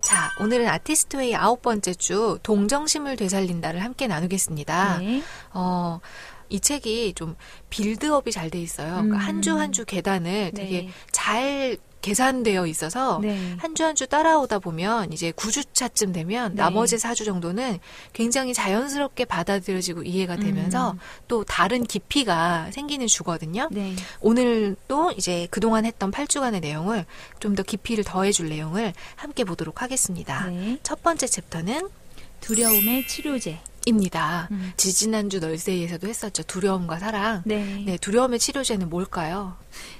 자, 오늘은 아티스트웨이 9번째 주 동정심을 되살린다를 함께 나누겠습니다. 네. 이 책이 좀 빌드업이 잘 돼 있어요. 그러니까 한 주 한 주 계단을 되게 잘 계산되어 있어서 네. 한 주 한 주 따라오다 보면 이제 9주차쯤 되면 네. 나머지 4주 정도는 굉장히 자연스럽게 받아들여지고 이해가 되면서 또 다른 깊이가 생기는 주거든요. 네. 오늘 또 이제 그동안 했던 8주간의 내용을 좀 더 깊이를 더해줄 내용을 함께 보도록 하겠습니다. 네. 첫 번째 챕터는 두려움의 치료제. 입니다. 지지난주 널세이에서도 했었죠. 두려움과 사랑. 네. 네, 두려움의 치료제는 뭘까요?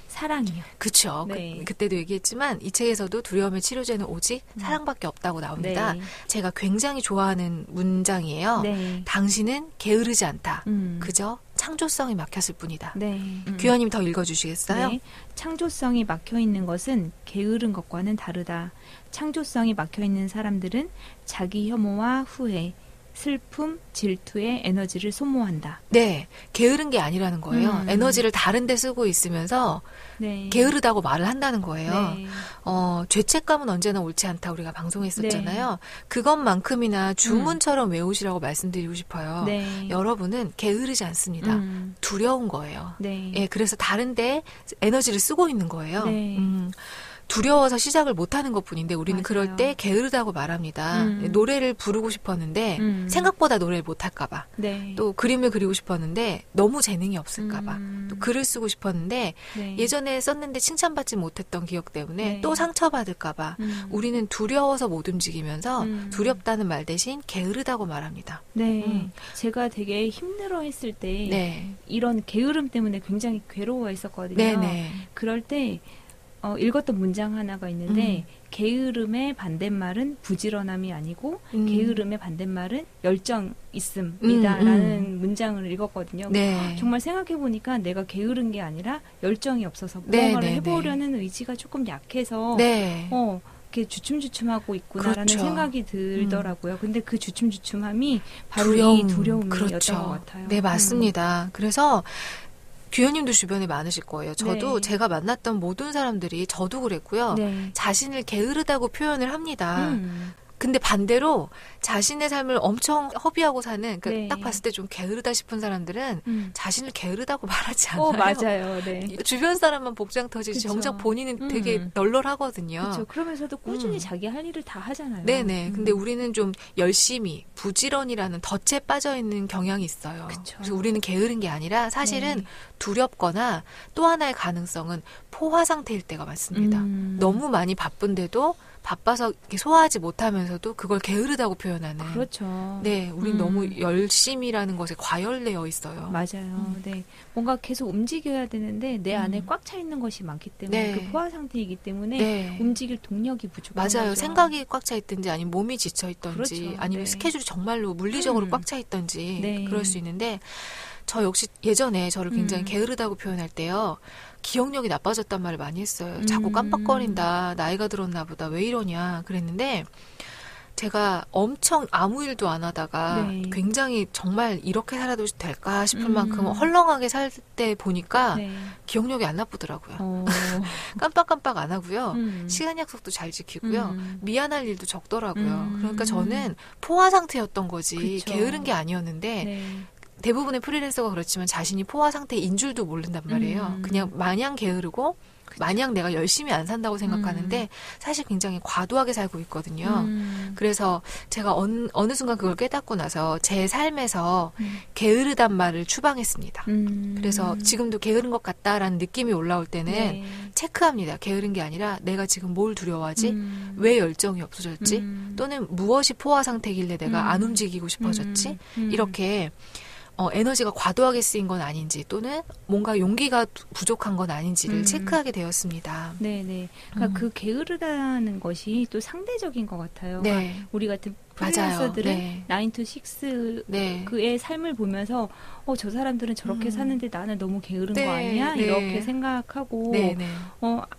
사랑이요. 그쵸. 네. 그때도 얘기했지만 이 책에서도 두려움의 치료제는 오직 사랑밖에 없다고 나옵니다. 네. 제가 굉장히 좋아하는 문장이에요. 네. 당신은 게으르지 않다. 음. 그저 창조성이 막혔을 뿐이다. 네. 규현님 더 읽어주시겠어요? 네. 창조성이 막혀 있는 것은 게으른 것과는 다르다. 창조성이 막혀 있는 사람들은 자기 혐오와 후회, 슬픔, 질투에 에너지를 소모한다. 네, 게으른 게 아니라는 거예요. 에너지를 다른 데 쓰고 있으면서 네. 게으르다고 말을 한다는 거예요. 네. 죄책감은 언제나 옳지 않다 우리가 방송했었잖아요. 그것만큼이나 주문처럼 외우시라고 말씀드리고 싶어요. 네. 여러분은 게으르지 않습니다. 두려운 거예요. 네. 예, 그래서 다른 데 에너지를 쓰고 있는 거예요. 네. 두려워서 시작을 못하는 것뿐인데 우리는 맞아요. 그럴 때 게으르다고 말합니다. 노래를 부르고 싶었는데 생각보다 노래를 못할까 봐. 네. 또 그림을 그리고 싶었는데 너무 재능이 없을까 봐. 또 글을 쓰고 싶었는데 네. 예전에 썼는데 칭찬받지 못했던 기억 때문에 네. 또 상처받을까 봐. 우리는 두려워서 못 움직이면서 두렵다는 말 대신 게으르다고 말합니다. 네. 제가 되게 힘들어 했을 때 네. 이런 게으름 때문에 굉장히 괴로워했었거든요. 네네. 그럴 때 읽었던 문장 하나가 있는데 게으름의 반대말은 부지런함이 아니고 게으름의 반대말은 열정 있음이다라는 문장을 읽었거든요. 네. 정말 생각해보니까 내가 게으른 게 아니라 열정이 없어서 네, 무언가를 네, 해보려는 의지가 조금 약해서 네. 이렇게 주춤주춤하고 있구나라는 그렇죠. 생각이 들더라고요. 근데 그 주춤주춤함이 바로 두려움. 이 두려움이었던 그렇죠. 것 같아요. 네, 맞습니다. 그래서 규현님도 주변에 많으실 거예요. 저도 네. 제가 만났던 모든 사람들이 저도 그랬고요. 네. 자신을 게으르다고 표현을 합니다. 근데 반대로 자신의 삶을 엄청 허비하고 사는 그러니까 네. 딱 봤을 때 좀 게으르다 싶은 사람들은 자신을 게으르다고 말하지 않아요. 맞아요. 네. 주변 사람만 복장 터지지 그쵸. 정작 본인은 되게 널널하거든요. 그렇죠. 그러면서도 꾸준히 자기 할 일을 다 하잖아요. 네네. 근데 우리는 좀 열심히 부지런이라는 덫에 빠져 있는 경향이 있어요. 그쵸. 그래서 우리는 게으른 게 아니라 사실은 네. 두렵거나 또 하나의 가능성은 포화 상태일 때가 많습니다. 너무 많이 바쁜데도 바빠서 이렇게 소화하지 못하면서도 그걸 게으르다고 표현하는. 그렇죠. 네, 우린 너무 열심이라는 것에 과열되어 있어요. 맞아요. 네, 뭔가 계속 움직여야 되는데 내 안에 꽉 차 있는 것이 많기 때문에 네. 그 포화 상태이기 때문에 네. 움직일 동력이 부족한 맞아요. 거죠. 생각이 꽉 차 있든지 아니면 몸이 지쳐 있든지 그렇죠. 아니면 네. 스케줄이 정말로 물리적으로 꽉 차 있든지 네. 그럴 수 있는데 저 역시 예전에 저를 굉장히 게으르다고 표현할 때요. 기억력이 나빠졌단 말을 많이 했어요. 자꾸 깜빡거린다. 나이가 들었나 보다. 왜 이러냐. 그랬는데 제가 엄청 아무 일도 안 하다가 네. 굉장히 정말 이렇게 살아도 될까 싶을 만큼 헐렁하게 살 때 보니까 네. 기억력이 안 나쁘더라고요. 깜빡깜빡 안 하고요. 시간 약속도 잘 지키고요. 미안할 일도 적더라고요. 그러니까 저는 포화 상태였던 거지 그쵸. 게으른 게 아니었는데 네. 대부분의 프리랜서가 그렇지만 자신이 포화 상태인 줄도 모른단 말이에요. 그냥 마냥 게으르고 마냥 내가 열심히 안 산다고 생각하는데 사실 굉장히 과도하게 살고 있거든요. 그래서 제가 어느 순간 그걸 깨닫고 나서 제 삶에서 게으르단 말을 추방했습니다. 그래서 지금도 게으른 것 같다라는 느낌이 올라올 때는 네. 체크합니다. 게으른 게 아니라 내가 지금 뭘 두려워하지? 왜 열정이 없어졌지? 또는 무엇이 포화 상태길래 내가 안 움직이고 싶어졌지? 이렇게 에너지가 과도하게 쓰인 건 아닌지 또는 뭔가 용기가 부족한 건 아닌지를 체크하게 되었습니다. 네네. 그러니까 그 게으르다는 것이 또 상대적인 것 같아요. 네. 그러니까 우리가 프리랜서들은 9 to 6 그의 삶을 보면서 저 사람들은 저렇게 사는데 나는 너무 게으른 거 아니야? 이렇게 생각하고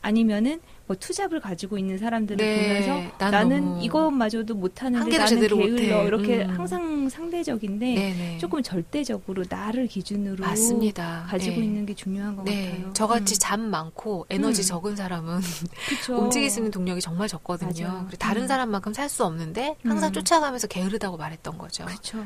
아니면은 뭐 투잡을 가지고 있는 사람들을 보면서 나는 이것마저도 못하는데 나는 게을러 이렇게 항상 상대적인데 조금 절대적으로 나를 기준으로 맞습니다. 가지고 있는 게 중요한 것 같아요. 저같이 잠 많고 에너지 적은 사람은 움직일 수 있는 동력이 정말 적거든요. 맞아요. 그리고 다른 사람만큼 살 수 없는데 항상 쫓아가면서 게으르다고 말했던 거죠. 그렇죠.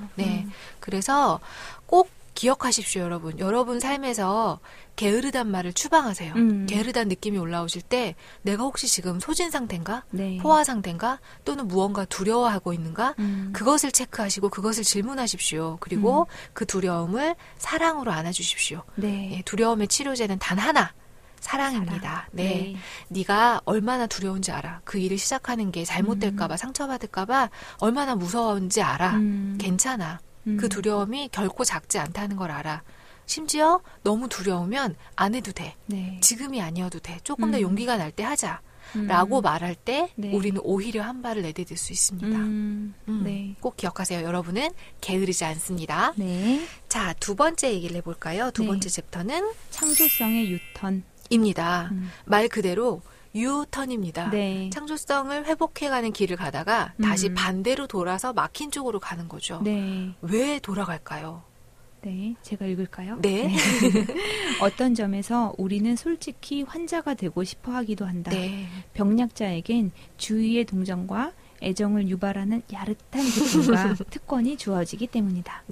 그래서 꼭 기억하십시오, 여러분. 여러분 삶에서 게으르단 말을 추방하세요. 게으르다는 느낌이 올라오실 때 내가 혹시 지금 소진 상태인가? 포화 상태인가? 또는 무언가 두려워하고 있는가? 그것을 체크하시고 그것을 질문하십시오. 그리고 그 두려움을 사랑으로 안아주십시오. 두려움의 치료제는 단 하나. 사랑입니다. 네가 얼마나 두려운지 알아. 그 일을 시작하는 게 잘못될까봐 상처받을까봐 얼마나 무서운지 알아. 괜찮아. 그 두려움이 결코 작지 않다는 걸 알아. 심지어 너무 두려우면 안 해도 돼. 지금이 아니어도 돼. 조금 더 용기가 날 때 하자. 라고 말할 때 우리는 오히려 한 발을 내디딜 수 있습니다. 꼭 기억하세요. 여러분은 게으르지 않습니다. 자, 두 번째 얘기를 해볼까요? 두 번째 챕터는 창조성의 유턴. 입니다. 말 그대로 유턴입니다. 창조성을 회복해가는 길을 가다가 다시 반대로 돌아서 막힌 쪽으로 가는 거죠. 왜 돌아갈까요? 제가 읽을까요? 어떤 점에서 우리는 솔직히 환자가 되고 싶어 하기도 한다. 병약자에겐 주위의 동정과 애정을 유발하는 야릇한 고통과 특권이 주어지기 때문이다.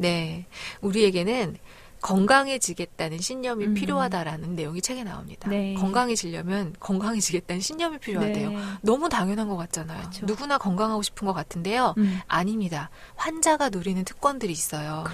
우리에게는 건강해지겠다는 신념이 필요하다라는 내용이 책에 나옵니다. 건강해지려면 건강해지겠다는 신념이 필요하대요. 너무 당연한 것 같잖아요. 그쵸. 누구나 건강하고 싶은 것 같은데요. 아닙니다. 환자가 누리는 특권들이 있어요.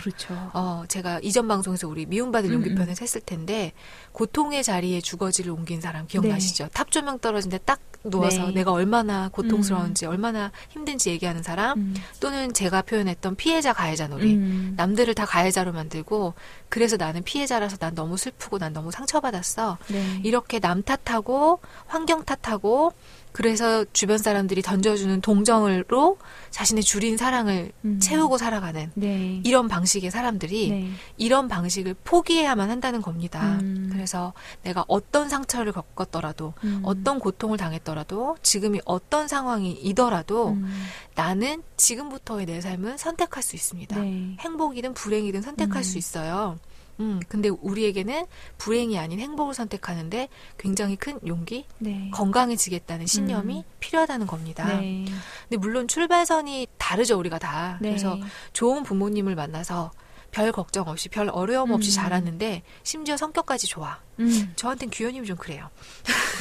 제가 이전 방송에서 우리 미움받을 용기편에서 했을 텐데 고통의 자리에 주거지를 옮긴 사람 기억나시죠? 탑조명 떨어진 데 딱 누워서 내가 얼마나 고통스러운지 얼마나 힘든지 얘기하는 사람 또는 제가 표현했던 피해자 가해자 놀이 남들을 다 가해자로 만들고 그래서 나는 피해자라서 난 너무 슬프고 난 너무 상처받았어. 이렇게 남 탓하고 환경 탓하고 그래서 주변 사람들이 던져주는 동정으로 자신의 줄인 사랑을 채우고 살아가는 이런 방식의 사람들이 이런 방식을 포기해야만 한다는 겁니다. 그래서 내가 어떤 상처를 겪었더라도 어떤 고통을 당했더라도 지금이 어떤 상황이더라도 나는 지금부터의 내 삶은 선택할 수 있습니다. 행복이든 불행이든 선택할 수 있어요. 근데 우리에게는 불행이 아닌 행복을 선택하는데 굉장히 큰 용기, 건강해지겠다는 신념이 필요하다는 겁니다. 근데 물론 출발선이 다르죠, 우리가 다. 그래서 좋은 부모님을 만나서 별 걱정 없이, 별 어려움 없이 자랐는데 심지어 성격까지 좋아. 저한테는 규현님이 좀 그래요.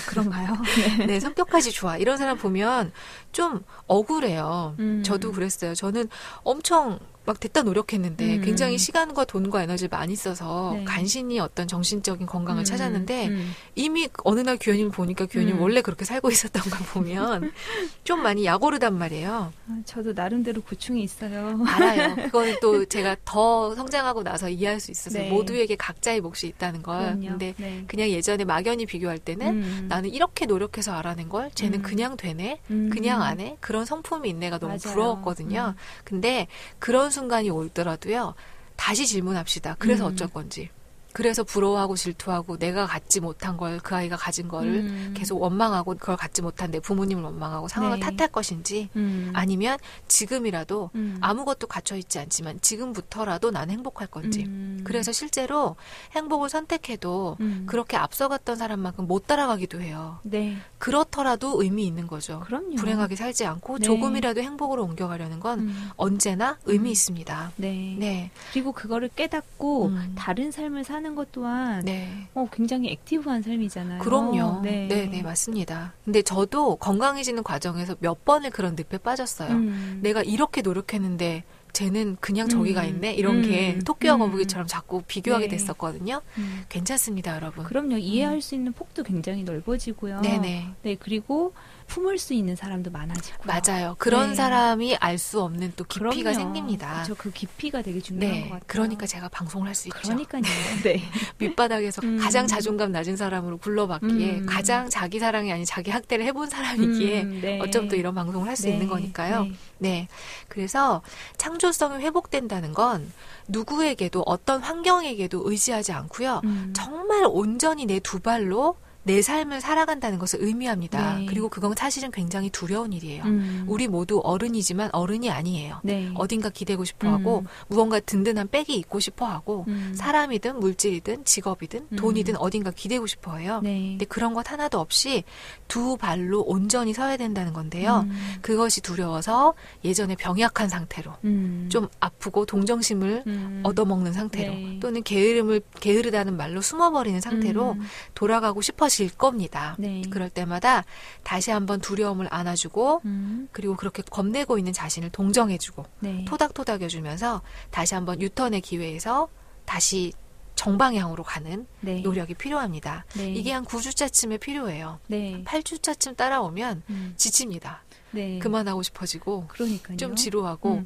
그런가요? 성격까지 좋아. 이런 사람 보면 좀 억울해요. 저도 그랬어요. 저는 엄청 막 됐다 노력했는데 굉장히 시간과 돈과 에너지를 많이 써서 간신히 어떤 정신적인 건강을 찾았는데 이미 어느 날 규현님을 보니까 규현님 원래 그렇게 살고 있었던 걸 보면 좀 많이 약오르단 말이에요. 저도 나름대로 고충이 있어요. 알아요. 그거는 또 제가 더 성장하고 나서 이해할 수 있었어요. 모두에게 각자의 몫이 있다는 걸. 근데 그냥 예전에 막연히 비교할 때는 나는 이렇게 노력해서 알아낸 걸 쟤는 그냥 되네? 그냥 안 해? 그런 성품이 있네가 너무 부러웠거든요. 근데 그런 순간이 오더라도요. 다시 질문합시다. 그래서 어쩔 건지. 그래서 부러워하고 질투하고 내가 갖지 못한 걸 그 아이가 가진 거를 계속 원망하고 그걸 갖지 못한 내 부모님을 원망하고 상황을 탓할 것인지 아니면 지금이라도 아무것도 갖춰있지 않지만 지금부터라도 난 행복할 건지 그래서 실제로 행복을 선택해도 그렇게 앞서갔던 사람만큼 못 따라가기도 해요. 그렇더라도 의미 있는 거죠. 그럼요. 불행하게 살지 않고 조금이라도 행복으로 옮겨가려는 건 언제나 의미 있습니다. 그리고 그거를 깨닫고 다른 삶을 사는 것 또한 굉장히 액티브한 삶이잖아요. 그럼요. 네, 맞습니다. 근데 저도 건강해지는 과정에서 몇 번을 그런 늪에 빠졌어요. 내가 이렇게 노력했는데 쟤는 그냥 저기가 있네 이런 게 토끼와 거북이처럼 자꾸 비교하게 네. 됐었거든요. 괜찮습니다, 여러분. 그럼요. 이해할 수 있는 폭도 굉장히 넓어지고요. 네네. 네, 그리고 품을 수 있는 사람도 많아지고요. 맞아요. 그런 네. 사람이 알 수 없는 또 깊이가 그럼요. 생깁니다. 그렇죠. 그 깊이가 되게 중요한 것 네. 같아요. 그러니까 제가 방송을 할 수 있죠. 그러니까요. 네. 밑바닥에서 가장 자존감 낮은 사람으로 굴러봤기에 가장 자기 사랑이 아닌 자기 학대를 해본 사람이기에 네. 어쩜 또 이런 방송을 할 수 네. 있는 거니까요. 네. 네. 그래서 창조성이 회복된다는 건 누구에게도 어떤 환경에게도 의지하지 않고요. 정말 온전히 내 두 발로 내 삶을 살아간다는 것을 의미합니다. 네. 그리고 그건 사실은 굉장히 두려운 일이에요. 우리 모두 어른이지만 어른이 아니에요. 네. 어딘가 기대고 싶어하고 무언가 든든한 백이 있고 싶어하고 사람이든 물질이든 직업이든 돈이든 어딘가 기대고 싶어해요. 네. 근데 그런 것 하나도 없이 두 발로 온전히 서야 된다는 건데요. 그것이 두려워서 예전에 병약한 상태로 좀 아프고 동정심을 얻어먹는 상태로 네. 또는 게으르다는 말로 숨어버리는 상태로 돌아가고 싶어질 겁니다. 네. 그럴 때마다 다시 한번 두려움을 안아주고 그리고 그렇게 겁내고 있는 자신을 동정해주고 네. 토닥토닥여주면서 다시 한번 유턴의 기회에서 다시 정방향으로 가는 네. 노력이 필요합니다. 네. 이게 한 9주차쯤에 필요해요. 네. 8주차쯤 따라오면 지칩니다. 네. 그만하고 싶어지고 그러니까요. 좀 지루하고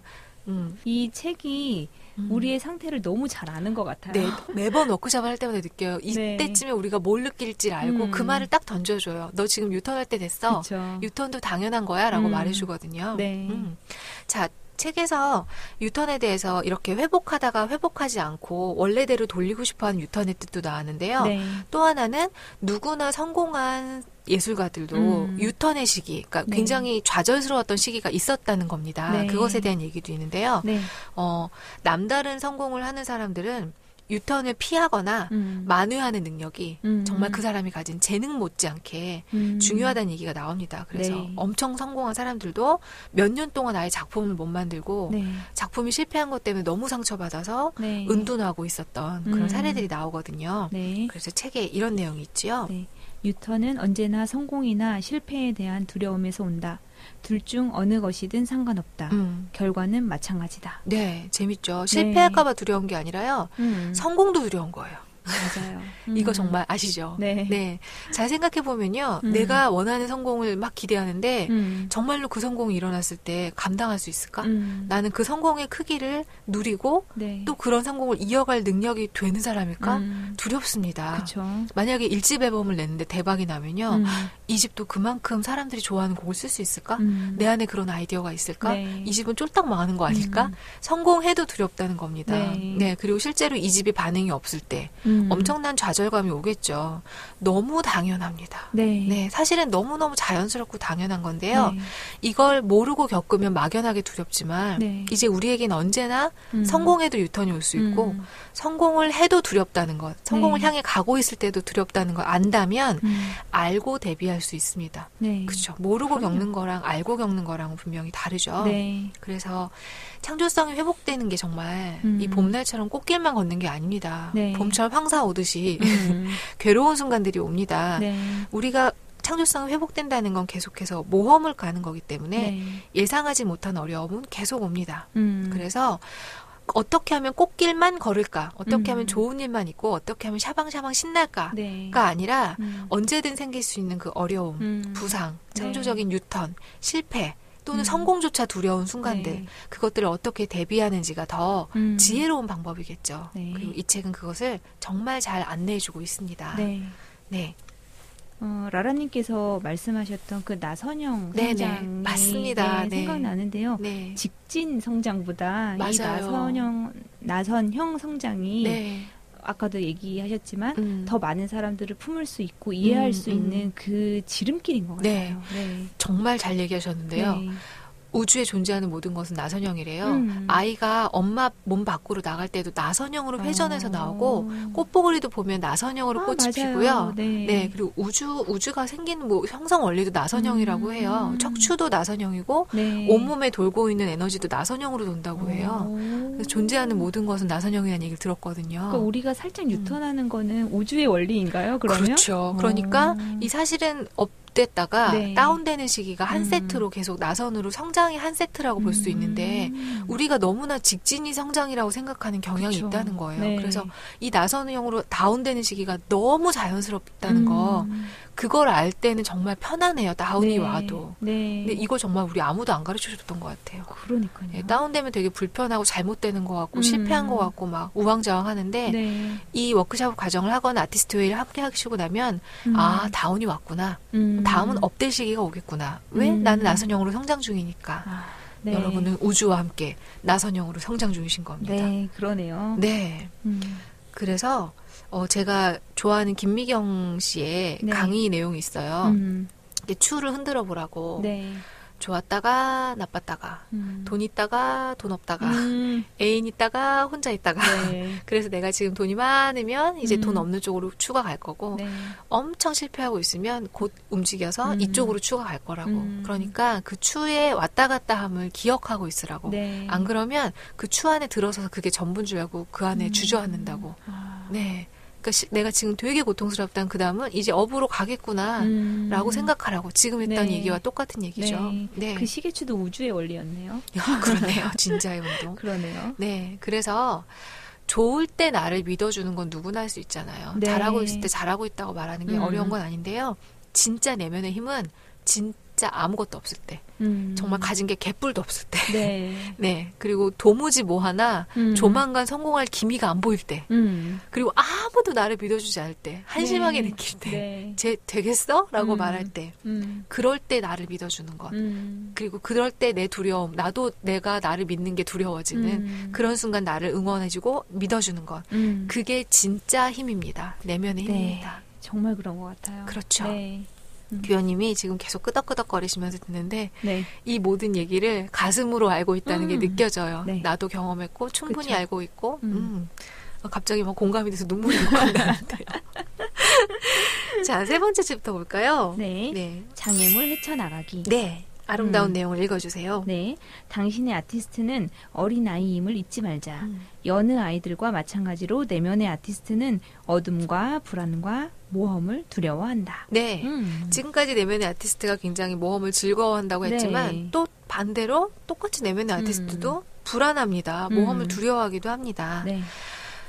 이 책이 우리의 상태를 너무 잘 아는 것 같아요. 네, 매번 워크숍을 할 때마다 느껴요. 이때쯤에 우리가 뭘 느낄지 알고 그 말을 딱 던져줘요. 너 지금 유턴할 때 됐어. 그쵸. 유턴도 당연한 거야 라고 말해주거든요. 네. 자, 책에서 유턴에 대해서 이렇게 회복하다가 회복하지 않고 원래대로 돌리고 싶어하는 유턴의 뜻도 나왔는데요. 네. 또 하나는 누구나 성공한 예술가들도 유턴의 시기, 그러니까 네. 굉장히 좌절스러웠던 시기가 있었다는 겁니다. 네. 그것에 대한 얘기도 있는데요. 네. 남다른 성공을 하는 사람들은 유턴을 피하거나 만회하는 능력이 정말 그 사람이 가진 재능 못지않게 중요하다는 얘기가 나옵니다. 그래서 네. 엄청 성공한 사람들도 몇 년 동안 아예 작품을 못 만들고 네. 작품이 실패한 것 때문에 너무 상처받아서 네. 은둔하고 있던 그런 사례들이 나오거든요. 네. 그래서 책에 이런 내용이 있지요. 네. 유턴은 언제나 성공이나 실패에 대한 두려움에서 온다. 둘 중 어느 것이든 상관없다. 결과는 마찬가지다. 네, 재밌죠. 실패할까봐 두려운 게 아니라요. 성공도 두려운 거예요. 맞아요. 이거 정말 아시죠? 네. 잘 생각해보면요. 내가 원하는 성공을 막 기대하는데 정말로 그 성공이 일어났을 때 감당할 수 있을까? 나는 그 성공의 크기를 누리고 네. 또 그런 성공을 이어갈 능력이 되는 사람일까? 두렵습니다. 그쵸. 만약에 1집 앨범을 냈는데 대박이 나면요. 이 집도 그만큼 사람들이 좋아하는 곡을 쓸 수 있을까? 내 안에 그런 아이디어가 있을까? 네. 이 집은 쫄딱 망하는 거 아닐까? 성공해도 두렵다는 겁니다. 네. 그리고 실제로 이 집이 반응이 없을 때 엄청난 좌절감이 오겠죠. 너무 당연합니다. 네. 사실은 너무너무 자연스럽고 당연한 건데요. 네. 이걸 모르고 겪으면 막연하게 두렵지만 네. 이제 우리에겐 언제나 성공해도 유턴이 올 수 있고 성공을 해도 두렵다는 것, 성공을 네. 향해 가고 있을 때도 두렵다는 걸 안다면 알고 대비할 수 있습니다. 네. 그렇죠. 모르고 그럼요. 겪는 거랑 알고 겪는 거랑은 분명히 다르죠. 네. 그래서 창조성이 회복되는 게 정말 이 봄날처럼 꽃길만 걷는 게 아닙니다. 네. 봄철 황사 오듯이 괴로운 순간들이 옵니다. 네. 우리가 창조성이 회복된다는 건 계속해서 모험을 가는 거기 때문에 네. 예상하지 못한 어려움은 계속 옵니다. 음. 그래서 어떻게 하면 꽃길만 걸을까? 어떻게 하면 좋은 일만 있고 어떻게 하면 샤방샤방 신날까가 네. 아니라 언제든 생길 수 있는 그 어려움, 부상, 네. 창조적인 유턴, 실패 또는 성공조차 두려운 순간들 네. 그것들을 어떻게 대비하는지가 더 음. 지혜로운 방법이겠죠. 네. 그리고 이 책은 그것을 정말 잘 안내해주고 있습니다. 네. 네. 라라님께서 말씀하셨던 그 나선형 네네. 성장이 맞습니다. 네, 네. 생각나는데요. 네. 직진 성장보다 이 맞아요. 나선형 성장이 네. 아까도 얘기하셨지만 더 많은 사람들을 품을 수 있고 이해할 수 있는 그 지름길인 것 네. 같아요. 네. 정말 잘 얘기하셨는데요. 네. 우주에 존재하는 모든 것은 나선형이래요. 아이가 엄마 몸 밖으로 나갈 때도 나선형으로 회전해서 나오고 꽃보구리도 보면 나선형으로 꽃이 맞아요. 피고요. 네. 그리고 우주가 생기는 뭐 형성 원리도 나선형이라고 해요. 척추도 나선형이고 네. 온몸에 돌고 있는 에너지도 나선형으로 돈다고 해요. 그래서 존재하는 모든 것은 나선형이라는 얘기를 들었거든요. 그러니까 우리가 살짝 유턴하는 거는 우주의 원리인가요? 그러면? 그렇죠. 그러니까 이 사실은 업됐다가 네. 다운되는 시기가 한 세트로 계속 나선으로 성장이 한 세트라고 볼 수 있는데 우리가 너무나 직진이 성장이라고 생각하는 경향이 그쵸. 있다는 거예요. 네. 그래서 이 나선형으로 다운되는 시기가 너무 자연스럽다는 거 그걸 알 때는 정말 편안해요. 다운이 네. 와도. 네. 근데 이거 정말 우리 아무도 안 가르쳐줬던 것 같아요. 그러니까요. 예, 다운되면 되게 불편하고 잘못되는 것 같고 실패한 것 같고 막 우왕좌왕하는데 네. 이 워크숍 과정을 하거나 아티스트 웨이를 함께 하시고 나면 아 다운이 왔구나. 다음은 업될 시기가 오겠구나. 왜? 나는 나선형으로 성장 중이니까. 아, 네. 여러분은 우주와 함께 나선형으로 성장 중이신 겁니다. 네, 그러네요. 네. 그래서 제가 좋아하는 김미경 씨의 네. 강의 내용이 있어요. 이렇게 추를 흔들어 보라고. 네. 좋았다가 나빴다가 돈 있다가 돈 없다가 애인 있다가 혼자 있다가 네. 그래서 내가 지금 돈이 많으면 이제 돈 없는 쪽으로 추가 갈 거고 네. 엄청 실패하고 있으면 곧 움직여서 이쪽으로 추가 갈 거라고. 그러니까 그 추의 왔다 갔다 함을 기억하고 있으라고. 네. 안 그러면 그 추 안에 들어서서 그게 전부인 줄 알고 그 안에 주저앉는다고. 아. 네. 그러니까 내가 지금 되게 고통스럽다는 그 다음은 이제 업으로 가겠구나 라고 생각하라고. 지금 했던 네. 얘기와 똑같은 얘기죠. 네. 네. 그 시계추도 우주의 원리였네요. 야, 그러네요. 진짜의 운동. 그러네요. 네. 그래서 좋을 때 나를 믿어주는 건 누구나 할 수 있잖아요. 네. 잘하고 있을 때 잘하고 있다고 말하는 게 어려운 건 아닌데요. 진짜 내면의 힘은 진짜 아무것도 없을 때. 정말 가진 게 개뿔도 없을 때. 네. 네. 그리고 도무지 뭐 하나 조만간 성공할 기미가 안 보일 때. 그리고 아무도 나를 믿어주지 않을 때. 한심하게 네. 느낄 때. 네. 쟤 되겠어? 라고 말할 때. 그럴 때 나를 믿어주는 것. 그리고 그럴 때 내 두려움, 나도 내가 나를 믿는 게 두려워지는 그런 순간 나를 응원해주고 믿어주는 것. 그게 진짜 힘입니다. 내면의 네. 힘입니다. 정말 그런 것 같아요. 그렇죠. 네. 규현님이 지금 계속 끄덕끄덕거리시면서 듣는데 네. 이 모든 얘기를 가슴으로 알고 있다는 게 느껴져요. 네. 나도 경험했고 충분히 그쵸. 알고 있고 갑자기 막 공감이 돼서 눈물이 훅 나는데요. 자, 세 번째 집부터 볼까요? 네. 네. 장애물 헤쳐나가기. 네. 아름다운 내용을 읽어주세요. 네. 당신의 아티스트는 어린아이임을 잊지 말자. 여느 아이들과 마찬가지로 내면의 아티스트는 어둠과 불안과 모험을 두려워한다. 네. 지금까지 내면의 아티스트가 굉장히 모험을 즐거워한다고 했지만 네. 또 반대로 똑같이 내면의 아티스트도 불안합니다. 모험을 두려워하기도 합니다. 네.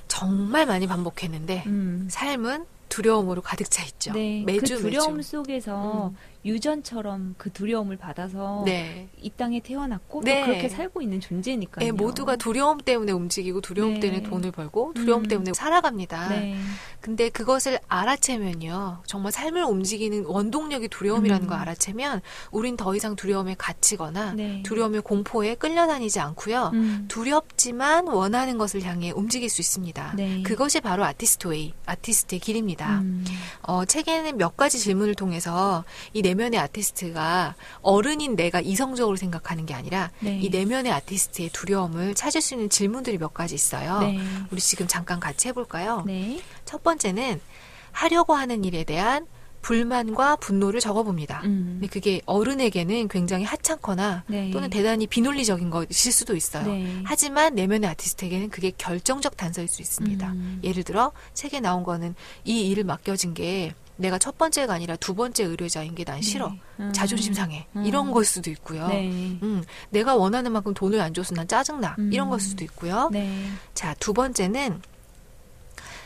정말 많이 반복했는데 삶은 두려움으로 가득 차 있죠. 네. 매주 그 두려움 매주. 속에서 유전처럼 그 두려움을 받아서 네. 이 땅에 태어났고 네. 또 그렇게 살고 있는 존재니까요. 네, 모두가 두려움 때문에 움직이고 두려움 네. 때문에 돈을 벌고 두려움 때문에 살아갑니다. 네. 근데 그것을 알아채면요. 정말 삶을 움직이는 원동력이 두려움이라는 걸 알아채면 우린 더 이상 두려움에 갇히거나 네. 두려움의 공포에 끌려다니지 않고요. 두렵지만 원하는 것을 향해 움직일 수 있습니다. 네. 그것이 바로 아티스트 웨이, 아티스트의 길입니다. 책에는 몇 가지 질문을 통해서 이 내면의 아티스트가 어른인 내가 이성적으로 생각하는 게 아니라 네. 이 내면의 아티스트의 두려움을 찾을 수 있는 질문들이 몇 가지 있어요. 네. 우리 지금 잠깐 같이 해볼까요? 네. 첫 번째는 하려고 하는 일에 대한 불만과 분노를 적어봅니다. 근데 그게 어른에게는 굉장히 하찮거나 네. 또는 대단히 비논리적인 것일 수도 있어요. 네. 하지만 내면의 아티스트에게는 그게 결정적 단서일 수 있습니다. 예를 들어 책에 나온 거는 이 일을 맡겨진 게 내가 첫 번째가 아니라 두 번째 의뢰자인 게 난 싫어. 자존심 상해. 이런 걸 수도 있고요. 네. 내가 원하는 만큼 돈을 안 줘서 난 짜증나. 이런 걸 수도 있고요. 네. 자, 두 번째는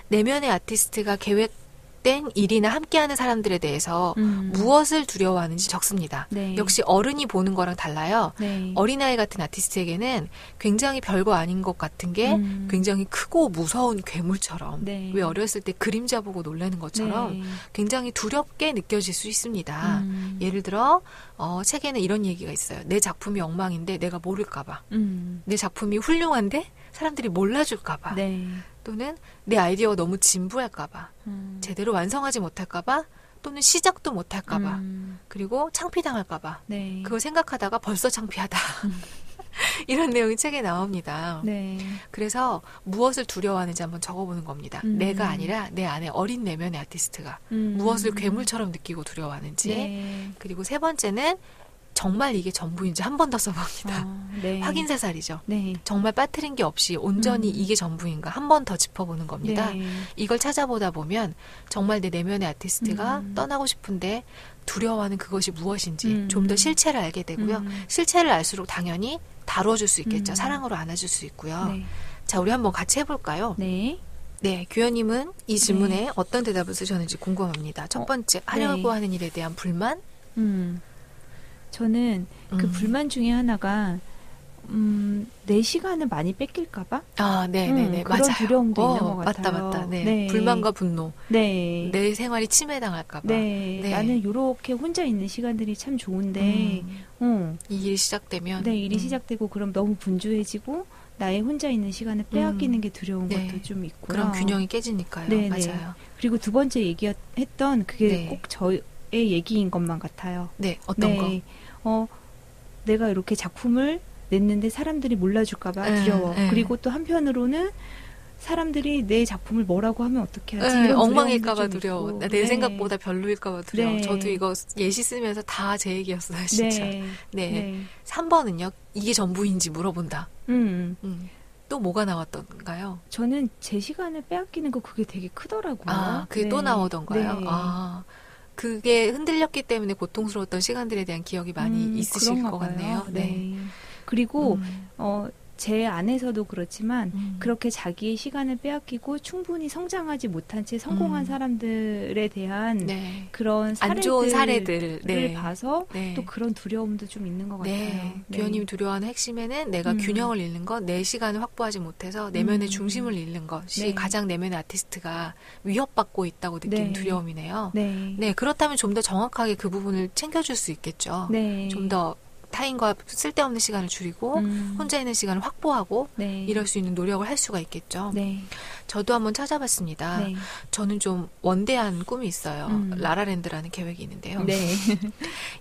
내면의 아티스트가 계획된 일이나 함께하는 사람들에 대해서 무엇을 두려워하는지 적습니다. 네. 역시 어른이 보는 거랑 달라요. 네. 어린아이 같은 아티스트에게는 굉장히 별거 아닌 것 같은 게 굉장히 크고 무서운 괴물처럼 네. 왜 어렸을 때 그림자 보고 놀라는 것처럼 네. 굉장히 두렵게 느껴질 수 있습니다. 예를 들어 책에는 이런 얘기가 있어요. 내 작품이 엉망인데 내가 모를까 봐. 내 작품이 훌륭한데 사람들이 몰라줄까 봐. 네. 또는 내 아이디어가 너무 진부할까 봐. 제대로 완성하지 못할까 봐. 또는 시작도 못할까 봐. 그리고 창피당할까 봐. 네. 그걸 생각하다가 벌써 창피하다. 이런 내용이 책에 나옵니다. 네. 그래서 무엇을 두려워하는지 한번 적어보는 겁니다. 내가 아니라 내 안에 어린 내면의 아티스트가 무엇을 괴물처럼 느끼고 두려워하는지. 네. 그리고 세 번째는 정말 이게 전부인지 한 번 더 써봅니다. 네. 확인사살이죠. 네. 정말 빠뜨린 게 없이 온전히 이게 전부인가 한 번 더 짚어보는 겁니다. 네. 이걸 찾아보다 보면 정말 내 내면의 아티스트가 떠나고 싶은데 두려워하는 그것이 무엇인지 좀 더 실체를 알게 되고요. 실체를 알수록 당연히 다뤄줄 수 있겠죠. 사랑으로 안아줄 수 있고요. 네. 자, 우리 한번 같이 해볼까요? 네. 네, 규현님은 이 질문에 어떤 대답을 쓰셨는지 궁금합니다. 첫 번째, 하려고 하는 일에 대한 불만? 저는 그 불만 중에 하나가 내 시간을 많이 뺏길까봐? 네네네. 그런 맞아요. 두려움도 있는 것 같아요. 맞다. 네. 네. 불만과 분노. 네. 내 생활이 침해당할까봐. 네. 나는 이렇게 혼자 있는 시간들이 참 좋은데, 이 일이 시작되면. 네, 일이 시작되고 그럼 너무 분주해지고, 나의 혼자 있는 시간을 빼앗기는 게 두려운 것도 좀 있고요. 그런 균형이 깨지니까요. 네, 맞아요. 네. 그리고 두 번째 얘기했던 그게 꼭 저의 얘기인 것만 같아요. 네, 어떤 거? 내가 이렇게 작품을 냈는데 사람들이 몰라줄까봐 두려워. 그리고 또 한편으로는 사람들이 내 작품을 뭐라고 하면 어떻게 하지? 이런 엉망일까봐 두려워. 내 네. 생각보다 별로일까봐 두려워. 네. 저도 이거 예시 쓰면서 다 제 얘기였어요, 진짜. 네. 3번은요, 이게 전부인지 물어본다. 또 뭐가 나왔던가요? 저는 제 시간을 빼앗기는 거 그게 되게 크더라고요. 그게 또 나오던가요? 네. 그게 흔들렸기 때문에 고통스러웠던 시간들에 대한 기억이 많이 있으실 것 같네요. 네. 그리고 제 안에서도 그렇지만 그렇게 자기의 시간을 빼앗기고 충분히 성장하지 못한 채 성공한 사람들에 대한 그런 안 좋은 사례들을 봐서 또 그런 두려움도 좀 있는 것 같아요. 규현님이 두려워하는 핵심에는 내가 균형을 잃는 것, 내 시간을 확보하지 못해서 내면의 중심을 잃는 것이 가장 내면의 아티스트가 위협받고 있다고 느끼는 두려움이네요. 네, 그렇다면 좀 더 정확하게 그 부분을 챙겨줄 수 있겠죠. 좀 더 타인과 쓸데없는 시간을 줄이고 혼자 있는 시간을 확보하고 이럴 수 있는 노력을 할 수가 있겠죠. 저도 한번 찾아봤습니다. 저는 좀 원대한 꿈이 있어요. 라라랜드라는 계획이 있는데요.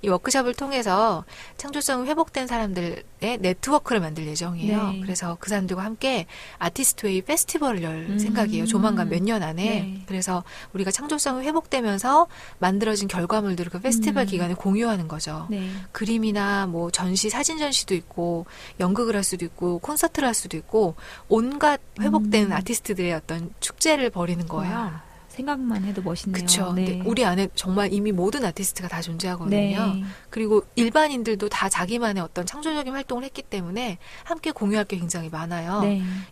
이 워크숍을 통해서 창조성이 회복된 사람들의 네트워크를 만들 예정이에요. 그래서 그 사람들과 함께 아티스트웨이 페스티벌을 열 생각이에요. 조만간 몇 년 안에. 그래서 우리가 창조성이 회복되면서 만들어진 결과물들을 그 페스티벌 기간에 공유하는 거죠. 그림이나 뭐 전시, 사진 전시도 있고 연극을 할 수도 있고 콘서트를 할 수도 있고 온갖 회복된 아티스트들의 어떤 축제를 벌이는 거예요. 와, 생각만 해도 멋있네요. 그렇죠. 근데 우리 안에 정말 이미 모든 아티스트가 다 존재하거든요. 그리고 일반인들도 다 자기만의 어떤 창조적인 활동을 했기 때문에 함께 공유할 게 굉장히 많아요.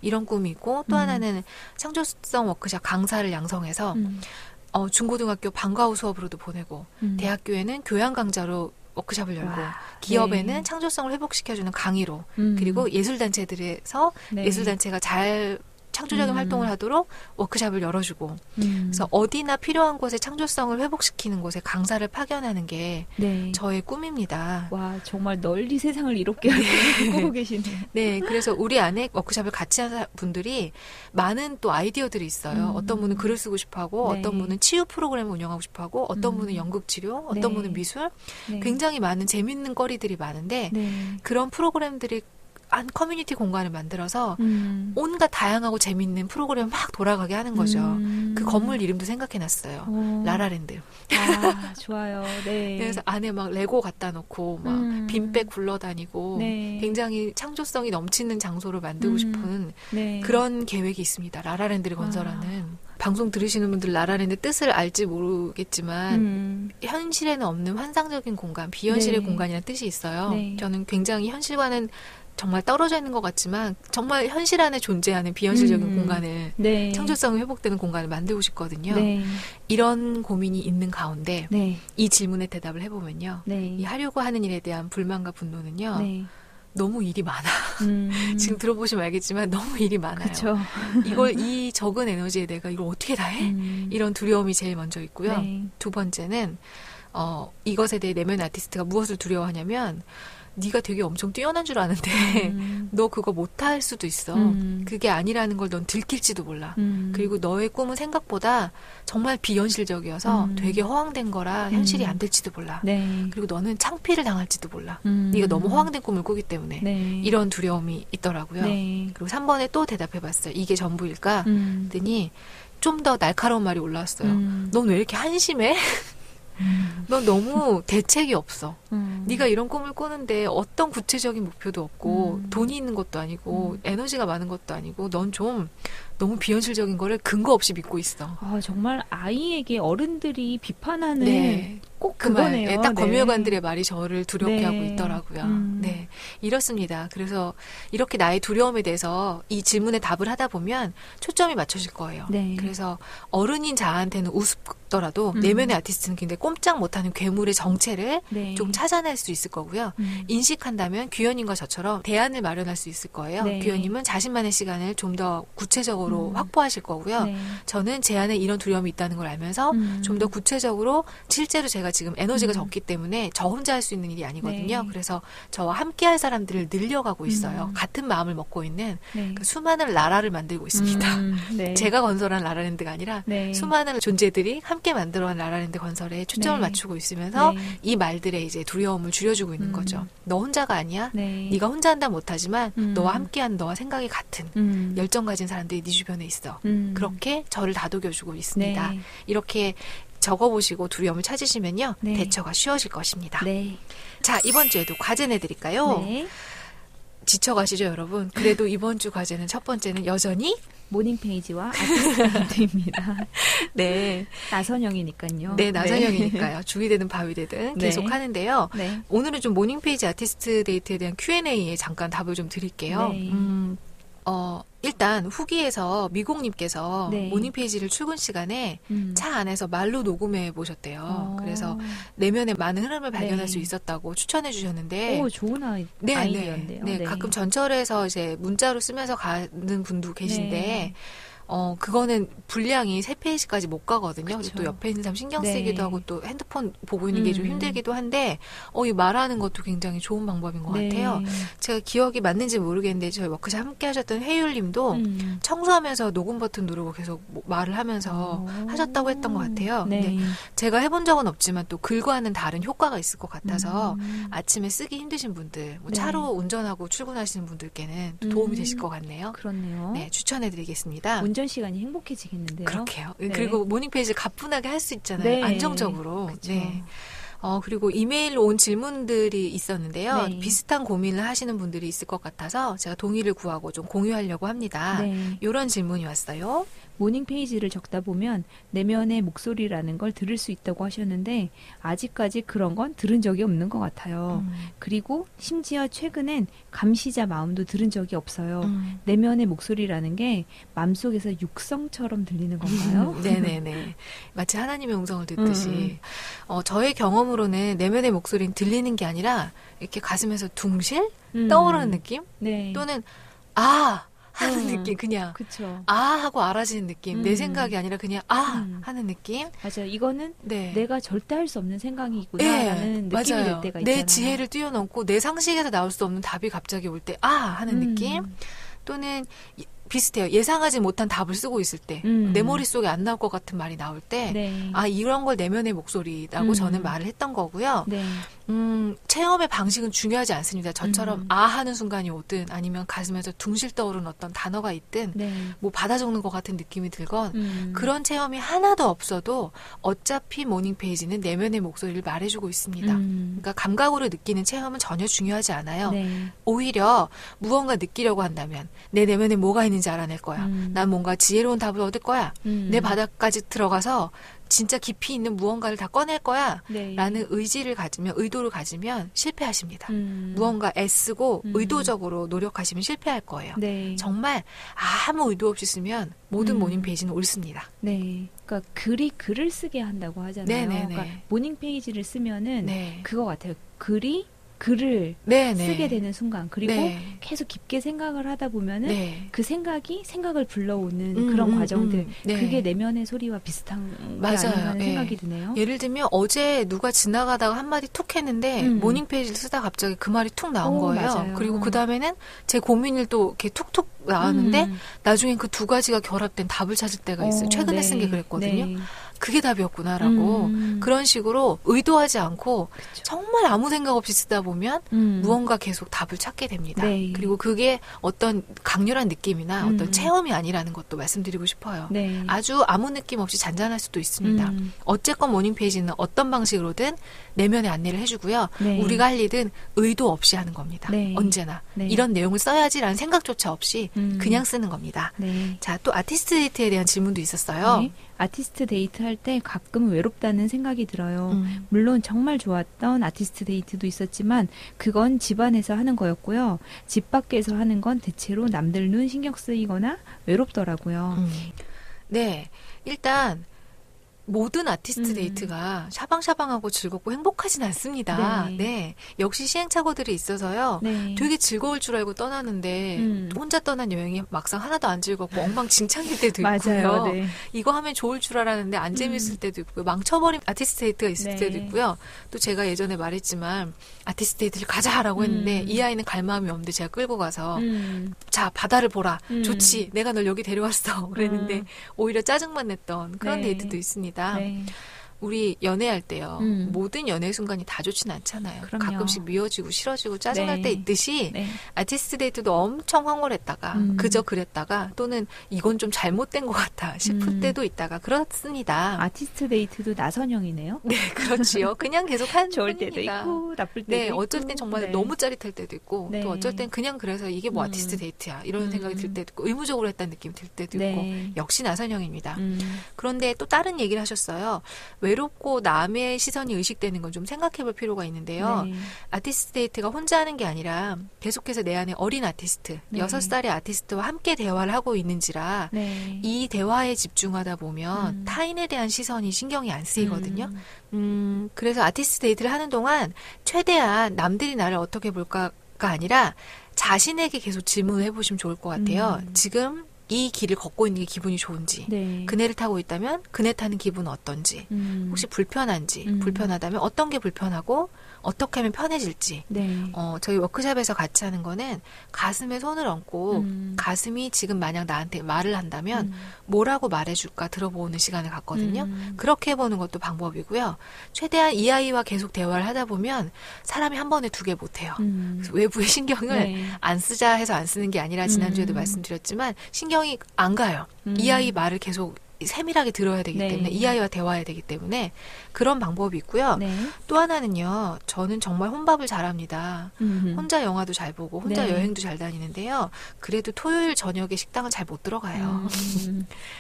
이런 꿈이 있고 또 하나는 창조성 워크숍 강사를 양성해서 중고등학교 방과 후 수업으로도 보내고 대학교에는 교양 강좌로 워크숍을 열고 기업에는 창조성을 회복시켜주는 강의로 그리고 예술단체들에서 예술단체가 잘 창조적인 활동을 하도록 워크숍을 열어주고 그래서 어디나 필요한 곳에 창조성을 회복시키는 곳에 강사를 파견하는 게 저의 꿈입니다. 와, 정말 널리 세상을 이롭게 꾸고 계시네요. 네, 그래서 우리 안에 워크숍을 같이 하는 분들이 많은 또 아이디어들이 있어요. 어떤 분은 글을 쓰고 싶어하고 어떤 분은 치유 프로그램을 운영하고 싶어하고 어떤 분은 연극치료, 어떤 분은 미술 굉장히 많은 재밌는 거리들이 많은데 그런 프로그램들이 한 커뮤니티 공간을 만들어서 온갖 다양하고 재밌는 프로그램을 막 돌아가게 하는 거죠. 그 건물 이름도 생각해놨어요. 라라랜드. 아, 좋아요. 네. 그래서 안에 막 레고 갖다 놓고 막 빈백 굴러다니고 굉장히 창조성이 넘치는 장소를 만들고 싶은 그런 계획이 있습니다. 라라랜드를 건설하는. 방송 들으시는 분들 라라랜드 뜻을 알지 모르겠지만 현실에는 없는 환상적인 공간, 비현실의 공간이라는 뜻이 있어요. 저는 굉장히 현실과는 정말 떨어져 있는 것 같지만 정말 현실 안에 존재하는 비현실적인 공간을 창조성이 회복되는 공간을 만들고 싶거든요. 이런 고민이 있는 가운데 이 질문에 대답을 해보면요. 이 하려고 하는 일에 대한 불만과 분노는요. 너무 일이 많아. 지금 들어보시면 알겠지만 너무 일이 많아요. 그쵸. 이 적은 에너지에 내가 이걸 어떻게 다 해? 이런 두려움이 제일 먼저 있고요. 두 번째는 이것에 대해 내면 아티스트가 무엇을 두려워하냐면 네가 되게 엄청 뛰어난 줄 아는데 너 그거 못할 수도 있어. 그게 아니라는 걸 넌 들킬지도 몰라. 그리고 너의 꿈은 생각보다 정말 비현실적이어서 되게 허황된 거라 현실이 안 될지도 몰라. 그리고 너는 창피를 당할지도 몰라. 네가 너무 허황된 꿈을 꾸기 때문에 이런 두려움이 있더라고요. 그리고 3번에 또 대답해봤어요. 이게 전부일까? 그랬더니 좀 더 날카로운 말이 올라왔어요. 넌 왜 이렇게 한심해? 넌 너무 대책이 없어. 네가 이런 꿈을 꾸는데 어떤 구체적인 목표도 없고 돈이 있는 것도 아니고 에너지가 많은 것도 아니고 넌 좀 너무 비현실적인 거를 근거 없이 믿고 있어. 정말 아이에게 어른들이 비판하는 네. 꼭 그 말, 그거네요. 딱 네. 법률관들의 말이 저를 두렵게 네. 하고 있더라고요. 네, 이렇습니다. 그래서 이렇게 나의 두려움에 대해서 이 질문에 답을 하다 보면 초점이 맞춰질 거예요. 네. 그래서 어른인 자한테는 우습더라도 내면의 아티스트는 굉장히 꼼짝 못하는 괴물의 정체를 네. 좀 찾아낼 수 있을 거고요. 인식한다면 규현님과 저처럼 대안을 마련할 수 있을 거예요. 네. 규현님은 자신만의 시간을 좀 더 구체적으로 확보하실 거고요. 네. 저는 제 안에 이런 두려움이 있다는 걸 알면서 좀 더 구체적으로 실제로 제가 지금 에너지가 적기 때문에 저 혼자 할 수 있는 일이 아니거든요. 네. 그래서 저와 함께 할 사람들을 늘려가고 있어요. 같은 마음을 먹고 있는 네. 그 수많은 나라를 만들고 있습니다. 네. 제가 건설한 라라랜드가 아니라 네. 수많은 존재들이 함께 만들어간 라라랜드 건설에 초점을 네. 맞추고 있으면서 네. 이 말들의 이제 두려움을 줄여주고 있는 거죠. 너 혼자가 아니야. 네. 네가 혼자 한다 못하지만 너와 함께하는 너와 생각이 같은 열정 가진 사람들이 네 주변에 있어. 그렇게 저를 다독여주고 있습니다. 네. 이렇게 적어보시고 두려움을 찾으시면요. 네. 대처가 쉬워질 것입니다. 네. 자, 이번 주에도 과제 내드릴까요? 네. 지쳐가시죠, 여러분? 그래도 이번 주 과제는 첫 번째는 여전히 모닝 페이지와 아티스트입니다. 네. 나선형이니까요. 네, 나선형이니까요. 죽이 되든 밥이 되든 네. 계속 하는데요. 네. 오늘은 좀 모닝페이지 아티스트 데이트에 대한 Q&A에 잠깐 답을 좀 드릴게요. 네. 일단 후기에서 미공님께서 네. 모닝페이지를 출근 시간에 차 안에서 말로 녹음해 보셨대요. 그래서 내면의 많은 흐름을 발견할 네. 수 있었다고 추천해 주셨는데 오, 좋은 아이디어인데요. 네, 가끔 전철에서 이제 문자로 쓰면서 가는 분도 계신데 네. 그거는 분량이 3페이지까지 못 가거든요. 그쵸. 또 옆에 있는 사람 신경 네. 쓰기도 하고 또 핸드폰 보고 있는 게 좀 힘들기도 한데 이 말하는 것도 굉장히 좋은 방법인 것 네. 같아요. 제가 기억이 맞는지 모르겠는데 저희 워크숍 함께 하셨던 회율님도 청소하면서 녹음 버튼 누르고 계속 말을 하면서 하셨다고 했던 것 같아요. 네. 근데 제가 해본 적은 없지만 또 글과는 다른 효과가 있을 것 같아서 아침에 쓰기 힘드신 분들, 뭐 네. 차로 운전하고 출근하시는 분들께는 또 도움이 되실 것 같네요. 그렇네요. 네, 추천해드리겠습니다. 운전 시간이 행복해지겠는데요. 그렇게요. 네. 그리고 모닝페이지 가뿐하게 할 수 있잖아요. 네. 안정적으로. 그쵸. 네. 그리고 이메일로 온 질문들이 있었는데요. 네. 비슷한 고민을 하시는 분들이 있을 것 같아서 제가 동의를 구하고 좀 공유하려고 합니다. 네. 이런 질문이 왔어요. 모닝 페이지를 적다 보면 내면의 목소리라는 걸 들을 수 있다고 하셨는데 아직까지 그런 건 들은 적이 없는 것 같아요. 그리고 심지어 최근엔 감시자 마음도 들은 적이 없어요. 내면의 목소리라는 게 마음속에서 육성처럼 들리는 건가요? 네네네. 마치 하나님의 음성을 듣듯이. 저의 경험으로는 내면의 목소리는 들리는 게 아니라 이렇게 가슴에서 둥실? 떠오르는 느낌? 네. 또는 아! 하는 느낌, 그냥. 그쵸. 아! 하고 알아지는 느낌. 내 생각이 아니라 그냥 아! 하는 느낌. 맞아요. 이거는 네. 내가 절대 할 수 없는 생각이구나라는 느낌이 맞아요. 들 때가 있잖아요. 내 지혜를 뛰어넘고 내 상식에서 나올 수 없는 답이 갑자기 올 때 아! 하는 느낌. 또는 비슷해요. 예상하지 못한 답을 쓰고 있을 때, 내 머릿속에 안 나올 것 같은 말이 나올 때, 네. 이런 걸 내면의 목소리라고 저는 말을 했던 거고요. 네. 체험의 방식은 중요하지 않습니다. 저처럼 아 하는 순간이 오든 아니면 가슴에서 둥실 떠오르는 어떤 단어가 있든 네. 뭐 받아 적는 것 같은 느낌이 들건 그런 체험이 하나도 없어도 어차피 모닝페이지는 내면의 목소리를 말해주고 있습니다. 그러니까 감각으로 느끼는 체험은 전혀 중요하지 않아요. 네. 오히려 무언가 느끼려고 한다면 내 내면에 뭐가 있는지 알아낼 거야. 난 뭔가 지혜로운 답을 얻을 거야. 내 바닥까지 들어가서 진짜 깊이 있는 무언가를 다 꺼낼 거야. 네. 라는 의도를 가지면 실패하십니다. 무언가 애쓰고 의도적으로 노력하시면 실패할 거예요. 네. 정말 아무 의도 없이 쓰면 모든 모닝 페이지는 옳습니다. 네. 그러니까 글이 글을 쓰게 한다고 하잖아요. 네네네. 그러니까 모닝 페이지를 쓰면은 네. 그거 같아요. 글이 글을 네네. 쓰게 되는 순간 그리고 네. 계속 깊게 생각을 하다 보면은 네. 그 생각이 생각을 불러오는 그런 과정들 네. 그게 내면의 소리와 비슷한 게 맞아요. 아닌가 하는 네. 생각이 드네요. 예를 들면 어제 누가 지나가다가 한마디 툭 했는데 모닝 페이지를 쓰다 갑자기 그 말이 툭 나온 거예요. 맞아요. 그리고 그 다음에는 제 고민을 또 이렇게 툭툭 나왔는데 나중엔 그 두 가지가 결합된 답을 찾을 때가 있어요. 최근에 네. 쓴 게 그랬거든요. 네. 그게 답이었구나라고 그런 식으로 의도하지 않고 그쵸. 정말 아무 생각 없이 쓰다 보면 무언가 계속 답을 찾게 됩니다. 네. 그리고 그게 어떤 강렬한 느낌이나 어떤 체험이 아니라는 것도 말씀드리고 싶어요. 네. 아주 아무 느낌 없이 잔잔할 수도 있습니다. 어쨌건 모닝페이지는 어떤 방식으로든 내면의 안내를 해주고요. 네. 우리가 할 일은 의도 없이 하는 겁니다. 네. 언제나. 네. 이런 내용을 써야지라는 생각조차 없이 그냥 쓰는 겁니다. 네. 자, 또 아티스트 데이트에 대한 질문도 있었어요. 네. 아티스트 데이트 할 때 가끔 외롭다는 생각이 들어요. 물론 정말 좋았던 아티스트 데이트도 있었지만 그건 집 안에서 하는 거였고요. 집 밖에서 하는 건 대체로 남들 눈 신경 쓰이거나 외롭더라고요. 네. 일단 모든 아티스트 데이트가 샤방샤방하고 즐겁고 행복하진 않습니다. 네. 네. 역시 시행착오들이 있어서요. 네. 되게 즐거울 줄 알고 떠나는데 혼자 떠난 여행이 막상 하나도 안 즐겁고 엉망진창일 때도 있고요. 맞아요. 네. 이거 하면 좋을 줄 알았는데 안 재밌을 때도 있고요. 망쳐버린 아티스트 데이트가 있을 네. 때도 있고요. 또 제가 예전에 말했지만 아티스트 데이트를 가자라고 했는데 이 아이는 갈 마음이 없는데 제가 끌고 가서 자 바다를 보라. 좋지. 내가 널 여기 데려왔어. 그랬는데 오히려 짜증만 냈던 그런 네. 데이트도 있습니다. 네. 우리 연애할 때요. 모든 연애 순간이 다 좋진 않잖아요. 그럼요. 가끔씩 미워지고 싫어지고 짜증날 네. 때 있듯이 네. 아티스트 데이트도 엄청 황홀했다가 그저 그랬다가 또는 이건 좀 잘못된 것 같아 싶을 때도 있다가 그렇습니다. 아티스트 데이트도 나선형이네요. 네, 그렇지요. 그냥 계속 한 좋을 때도 뿐입니다. 있고 나쁠 때도 네, 있고. 어쩔 땐 정말 네. 너무 짜릿할 때도 있고 네. 또 어쩔 땐 그냥 그래서 이게 뭐 아티스트 데이트야 이런 생각이 들 때도 있고 의무적으로 했다는 느낌이 들 때도 네. 있고 역시 나선형입니다. 그런데 또 다른 얘기를 하셨어요. 외롭고 남의 시선이 의식되는 건 좀 생각해 볼 필요가 있는데요. 네. 아티스트 데이트가 혼자 하는 게 아니라 계속해서 내 안에 어린 아티스트, 네. 6살의 아티스트와 함께 대화를 하고 있는지라 네. 이 대화에 집중하다 보면 타인에 대한 시선이 신경이 안 쓰이거든요. 그래서 아티스트 데이트를 하는 동안 최대한 남들이 나를 어떻게 볼까가 아니라 자신에게 계속 질문을 해보시면 좋을 것 같아요. 지금 이 길을 걷고 있는 게 기분이 좋은지, 네. 그네를 타고 있다면 그네 타는 기분은 어떤지, 혹시 불편한지, 불편하다면 어떤 게 불편하고 어떻게 하면 편해질지. 네. 저희 워크숍에서 같이 하는 거는 가슴에 손을 얹고 가슴이 지금 만약 나한테 말을 한다면 뭐라고 말해줄까 들어보는 시간을 갖거든요. 그렇게 해보는 것도 방법이고요. 최대한 이 아이와 계속 대화를 하다 보면 사람이 한 번에 2개 못해요. 그래서 외부의 신경을 네. 안 쓰자 해서 안 쓰는 게 아니라 지난주에도 말씀드렸지만 신경이 안 가요. 이 아이 말을 계속 세밀하게 들어야 되기 네. 때문에 이 아이와 대화해야 되기 때문에 그런 방법이 있고요. 네. 또 하나는요. 저는 정말 혼밥을 잘합니다. 혼자 영화도 잘 보고 혼자 네. 여행도 잘 다니는데요. 그래도 토요일 저녁에 식당은 잘 못 들어가요.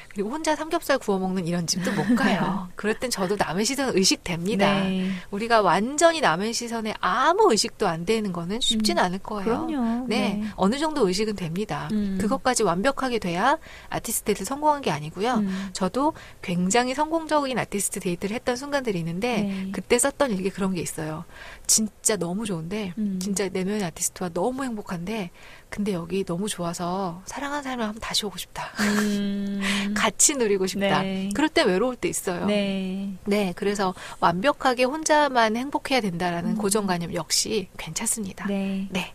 그리고 혼자 삼겹살 구워 먹는 이런 집도 못 가요. 그럴 땐 저도 남의 시선 의식됩니다. 네. 우리가 완전히 남의 시선에 아무 의식도 안 되는 거는 쉽진 않을 거예요. 그럼요. 네, 네. 어느 정도 의식은 됩니다. 그것까지 완벽하게 돼야 아티스트 데이트를 성공한 게 아니고요. 저도 굉장히 성공적인 아티스트 데이트를 했던 순간들이 있는데 네. 그때 썼던 일기 그런 게 있어요. 진짜 너무 좋은데 진짜 내면의 아티스트와 너무 행복한데 근데 여기 너무 좋아서 사랑하는 사람을 한번 다시 오고 싶다. 같이 누리고 싶다. 네. 그럴 때 외로울 때 있어요. 네. 네, 그래서 완벽하게 혼자만 행복해야 된다라는 고정관념 역시 괜찮습니다. 네. 네.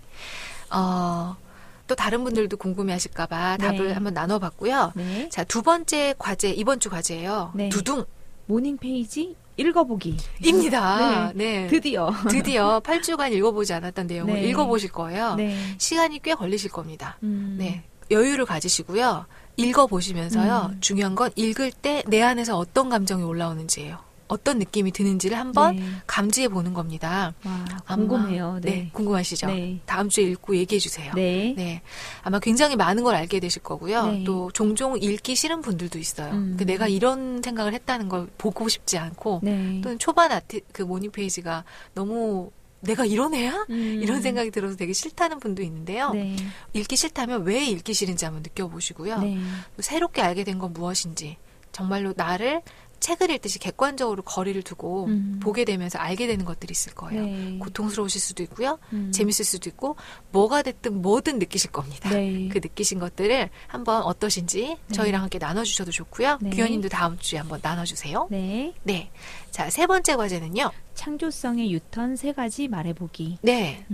또 다른 분들도 궁금해하실까봐 네. 답을 한번 나눠봤고요. 네. 자, 2번째 과제, 이번 주 과제예요. 네. 두둥. 모닝 페이지 읽어보기. 입니다. 네. 드디어. 드디어 8주간 읽어보지 않았던 내용을 네. 읽어보실 거예요. 네. 시간이 꽤 걸리실 겁니다. 네. 여유를 가지시고요. 읽어보시면서요. 중요한 건 읽을 때 내 안에서 어떤 감정이 올라오는지예요. 어떤 느낌이 드는지를 한번 네. 감지해 보는 겁니다. 와, 아마- 궁금해요. 네. 네. 궁금하시죠? 네. 다음 주에 읽고 얘기해 주세요. 네. 네. 아마 굉장히 많은 걸 알게 되실 거고요. 네. 또 종종 읽기 싫은 분들도 있어요. 근데 내가 이런 생각을 했다는 걸 보고 싶지 않고 네. 또는 초반 그 모닝 페이지가 너무 내가 이런 애야? 이런 생각이 들어서 되게 싫다는 분도 있는데요. 네. 읽기 싫다면 왜 읽기 싫은지 한번 느껴보시고요. 네. 또 새롭게 알게 된 건 무엇인지 정말로 나를 책을 읽듯이 객관적으로 거리를 두고 보게 되면서 알게 되는 것들이 있을 거예요. 네. 고통스러우실 수도 있고요. 재밌을 수도 있고 뭐가 됐든 뭐든 느끼실 겁니다. 네. 그 느끼신 것들을 한번 어떠신지 저희랑 함께 나눠주셔도 좋고요. 네. 규현님도 다음 주에 한번 나눠주세요. 네. 네. 자, 3번째 과제는요. 창조성의 유턴 3가지 말해보기. 네.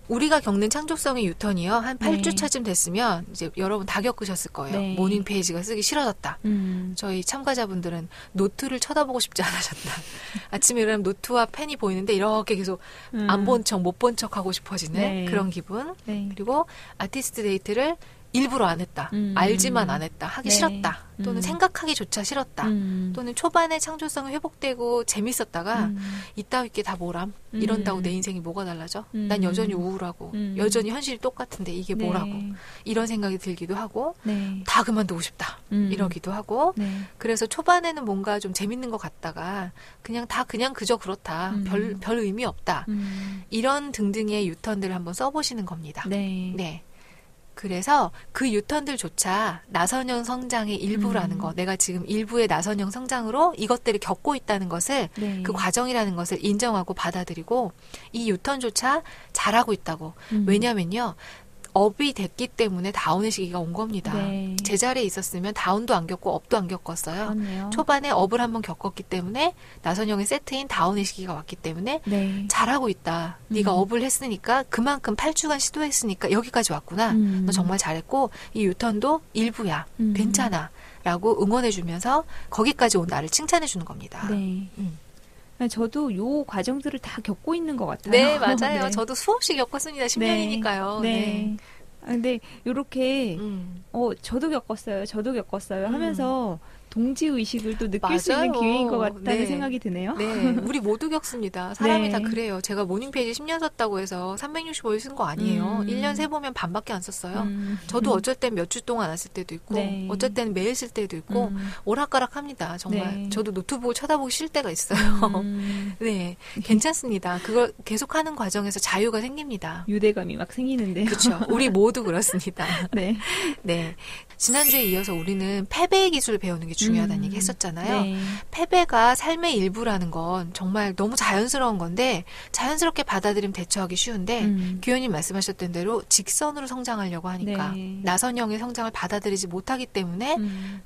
우리가 겪는 창조성의 유턴이요. 한 8주차쯤 됐으면 이제 여러분 다 겪으셨을 거예요. 네. 모닝 페이지가 쓰기 싫어졌다. 저희 참가자분들은 노트를 쳐다보고 싶지 않으셨다. 아침에 일어나면 노트와 펜이 보이는데 이렇게 계속 안 본 척, 못 본 척 하고 싶어지는 네. 그런 기분. 네. 그리고 아티스트 데이트를 일부러 안 했다. 알지만 안 했다. 하기 네. 싫었다. 또는 생각하기조차 싫었다. 또는 초반에 창조성이 회복되고 재밌었다가 이따 있게 다 뭐람? 이런다고 내 인생이 뭐가 달라져? 난 여전히 우울하고 여전히 현실이 똑같은데 이게 네. 뭐라고? 이런 생각이 들기도 하고 네. 다 그만두고 싶다. 이러기도 하고 네. 그래서 초반에는 뭔가 좀 재밌는 것 같다가 그냥 그저 그렇다. 별 의미 없다. 이런 등등의 유턴들을 한번 써보시는 겁니다. 네. 네. 그래서 그 유턴들조차 나선형 성장의 일부라는 거, 내가 지금 일부의 나선형 성장으로 이것들을 겪고 있다는 것을 네. 그 과정이라는 것을 인정하고 받아들이고 이 유턴조차 잘하고 있다고. 왜냐면요. 업이 됐기 때문에 다운의 시기가 온 겁니다. 네. 제자리에 있었으면 다운도 안 겪고 업도 안 겪었어요. 그렇네요. 초반에 업을 한번 겪었기 때문에 나선형의 세트인 다운의 시기가 왔기 때문에 네. 잘하고 있다. 네가 업을 했으니까 그만큼 8주간 시도했으니까 여기까지 왔구나. 너 정말 잘했고 이 유턴도 일부야. 괜찮아. 라고 응원해주면서 거기까지 온 나를 칭찬해주는 겁니다. 네. 저도 요 과정들을 다 겪고 있는 것 같아요. 네, 맞아요. 네. 저도 수없이 겪었습니다. 10년이니까요. 네. 근데 요렇게 저도 겪었어요. 하면서 동지 의식을 또 느낄 수 있는 맞아요. 기회인 것 같다는 네. 생각이 드네요. 네, 우리 모두 겪습니다. 사람이 네. 다 그래요. 제가 모닝 페이지 10년 썼다고 해서 365일 쓴 거 아니에요. 1년 세보면 반밖에 안 썼어요. 저도 어쩔 땐 몇 주 동안 안 쓸 때도 있고 네. 어쩔 땐 매일 쓸 때도 있고 오락가락합니다. 정말. 네. 저도 노트북을 쳐다보기 싫을 때가 있어요. 네, 괜찮습니다. 그걸 계속하는 과정에서 자유가 생깁니다. 유대감이 막 생기는데요. 그렇죠. 우리 모두 그렇습니다. 네. 네. 지난주에 이어서 우리는 패배의 기술을 배우는 게 중요하다는 얘기 했었잖아요. 네. 패배가 삶의 일부라는 건 정말 너무 자연스러운 건데 자연스럽게 받아들이면 대처하기 쉬운데 규현님 말씀하셨던 대로 직선으로 성장하려고 하니까 네. 나선형의 성장을 받아들이지 못하기 때문에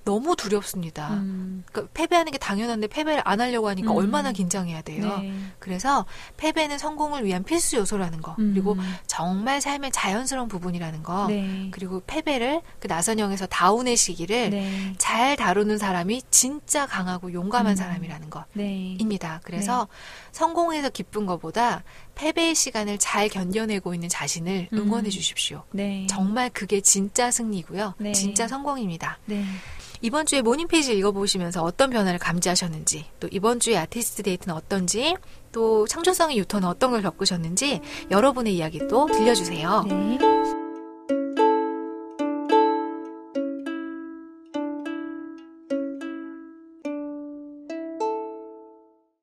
너무 두렵습니다. 그러니까 패배하는 게 당연한데 패배를 안 하려고 하니까 얼마나 긴장해야 돼요. 네. 그래서 패배는 성공을 위한 필수 요소라는 거 그리고 정말 삶의 자연스러운 부분이라는 거 네. 그리고 패배를 그 나선형에서 다운의 시기를 네. 잘 다루는 사람이 진짜 강하고 용감한 사람이라는 네. 것입니다. 그래서 성공해서 기쁜 것보다 패배의 시간을 잘 견뎌내고 있는 자신을 응원해 주십시오. 네. 정말 그게 진짜 승리고요. 네. 진짜 성공입니다. 네. 이번 주에 모닝 페이지 읽어보시면서 어떤 변화를 감지하셨는지 또 이번 주에 아티스트 데이트는 어떤지 또 창조성의 유턴은 어떤 걸 겪으셨는지 여러분의 이야기 또 들려주세요. 네.